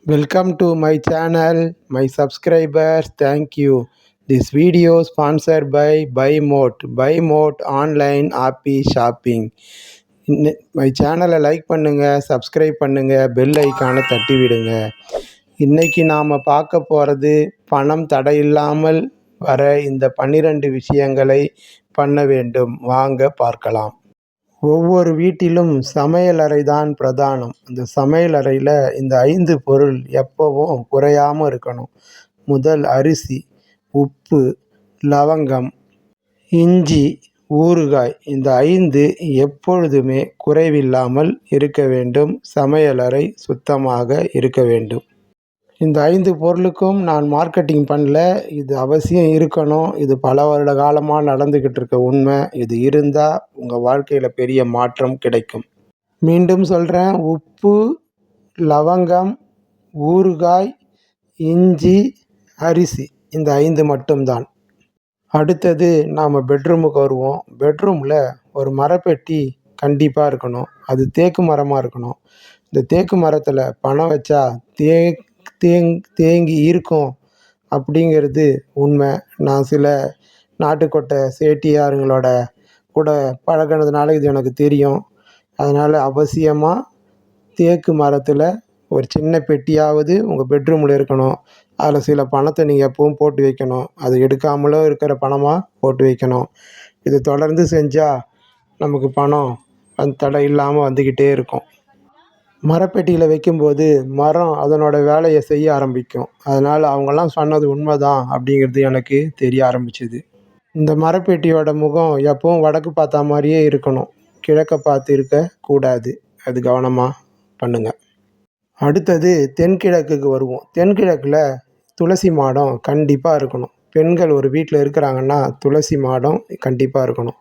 Welcome to my channel, my subscribers. Thank you. This video sponsored by BuyMote. BuyMote online happy shopping. My சேனலை like பண்ணுங்க, subscribe பண்ணுங்க, bell ஐக்கானை தட்டி விடுங்க. இன்னைக்கு நாம் பார்க்க போகிறது பணம் தடையில்லாமல் வர இந்த 12 விஷயங்களை பண்ண வேண்டும். வாங்க பார்க்கலாம். ஒவ்வொரு வீட்டிலும் சமையலறை தான் பிரதானம். இந்த சமையலறையில் இந்த 5 பொருள் எப்போவும் குறையாமல் இருக்கணும். முதல் அரிசி, உப்பு, லவங்கம், இஞ்சி, ஊறுகாய். இந்த 5 எப்பொழுதுமே குறைவில்லாமல் இருக்க வேண்டும். சமையலறை சுத்தமாக இருக்க வேண்டும். இந்த 5 பொருளுக்கும் நான் மார்க்கெட்டிங் பண்ணல. இது அவசியம் இருக்கணும். இது பல வருட காலமாக நடந்துக்கிட்டு இருக்க உண்மை. இது இருந்தால் உங்கள் வாழ்க்கையில் பெரிய மாற்றம் கிடைக்கும். மீண்டும் சொல்கிறேன், உப்பு, லவங்கம், ஊறுகாய், இஞ்சி, அரிசி. இந்த 5 மட்டும்தான். அடுத்தது நாம் பெட்ரூமுக்கு வருவோம். பெட்ரூமில் ஒரு மரப்பெட்டி கண்டிப்பாக இருக்கணும். அது தேக்கு மரமாக இருக்கணும். இந்த தேக்கு மரத்தில் பணம் வச்சா தேங்கி இருக்கும் அப்படிங்கிறது உண்மை. நான் சில நாட்டுக்கோட்டை சேட்டியாருங்களோட கூட பழகினதுனால இது எனக்கு தெரியும். அதனால் அவசியமாக தேக்கு மரத்தில் ஒரு சின்ன பெட்டியாவது உங்கள் பெட்ரூமில் இருக்கணும். அதில் சில பணத்தை நீங்கள் எப்பவும் போட்டு வைக்கணும். அது எடுக்காமலோ இருக்கிற பணமாக போட்டு வைக்கணும். இது தொடர்ந்து செஞ்சால் நமக்கு பணம் தடை இல்லாமல் வந்துக்கிட்டே இருக்கும். மரப்பெட்டியில் வைக்கும்போது மரம் அதனோட வேலையை செய்ய ஆரம்பிக்கும். அதனால் அவங்கெல்லாம் சொன்னது உண்மைதான் அப்படிங்கிறது எனக்கு தெரிய ஆரம்பிச்சுது. இந்த மரப்பெட்டியோட முகம் எப்பவும் வடக்கு பார்த்தா மாதிரியே இருக்கணும். கிழக்க பார்த்து இருக்கக்கூடாது. அது கவனமாக பண்ணுங்கள். அடுத்தது தென்கிழக்குக்கு வருவோம். தென்கிழக்கில் துளசி மாடம் கண்டிப்பாக இருக்கணும். பெண்கள் ஒரு வீட்டில் இருக்கிறாங்கன்னா துளசி மாடம் கண்டிப்பாக இருக்கணும்.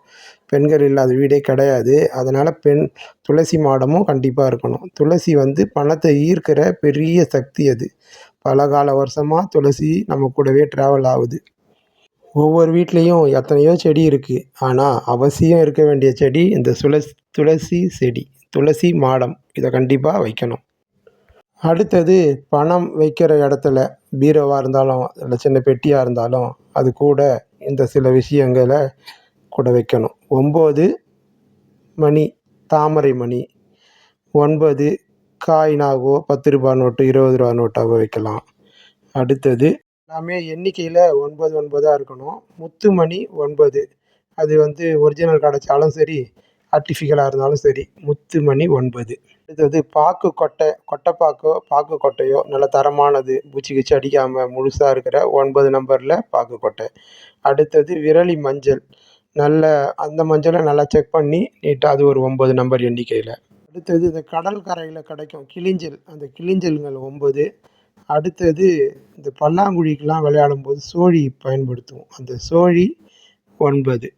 பெண்கள் இல்லாத வீடே கிடையாது. அதனால் துளசி மாடமும் கண்டிப்பாக இருக்கணும். துளசி பணத்தை ஈர்க்கிற பெரிய சக்தி. அது பல கால வருஷமாக துளசி நம்ம கூடவே ட்ராவல் ஆகுது. ஒவ்வொரு வீட்லேயும் எத்தனையோ செடி இருக்குது. ஆனால் அவசியம் இருக்க வேண்டிய செடி இந்த துளசி செடி, துளசி மாடம். இதை கண்டிப்பாக வைக்கணும். அடுத்தது பணம் வைக்கிற இடத்துல பீரோவாக இருந்தாலும் இல்லை சின்ன பெட்டியாக இருந்தாலும் அது கூட இந்த சில விஷயங்களை கூட வைக்கணும். 9 மணி, தாமரை மணி. 9 காயினாகவோ 10 ரூபா நோட்டு 20 ரூபா நோட்டாகவோ வைக்கலாம். அடுத்தது எல்லாமே எண்ணிக்கையில் 9 இருக்கணும். முத்து மணி 9. அது ஒரிஜினல் கிடைச்சாலும் சரி, ஆர்டிஃபிஷியலாக இருந்தாலும் சரி, முத்து மணி 9. அடுத்தது பாக்கு கொட்டை, பாக்கு கொட்டையோ நல்ல தரமானது, பூச்சி அடிக்காமல் முழுசாக இருக்கிற 9 நம்பரில் பாக்கு கொட்டை. அடுத்தது விரலி மஞ்சள். அந்த மஞ்சளை நல்லா செக் பண்ணி நீட்டாக அது ஒரு 9 நம்பர் எண்ணிக்கையில். அடுத்தது இந்த கடல் கரையில் கிடைக்கும் கிளிஞ்சல், அந்த கிளிஞ்சல்கள் 9. அடுத்தது இந்த பல்லாங்குழிக்கெலாம் விளையாடும்போது சோழி பயன்படுத்துவோம், அந்த சோழி 9.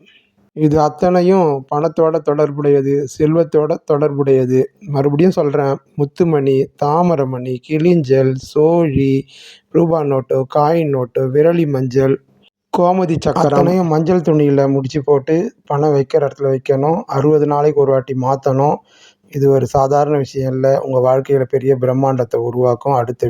இது அத்தனையும் பணத்தோட தொடர்புடையது, செல்வத்தோட தொடர்புடையது. மறுபடியும் சொல்கிறேன், முத்துமணி, தாமரமணி, கிளிஞ்சல், சோழி, ரூபா நோட்டு, காயின் நோட்டு, விரலி மஞ்சள், கோமதி சக்கரம் அத்தனையும் மஞ்சள் துணியில் முடிச்சு போட்டு பணம் வைக்கிற இடத்துல வைக்கணும். 60 நாளைக்கு ஒரு வாட்டி மாற்றணும். இது ஒரு சாதாரண விஷயம் இல்லை. உங்கள் வாழ்க்கையில் பெரிய பிரம்மாண்டத்தை உருவாக்கும். அடுத்த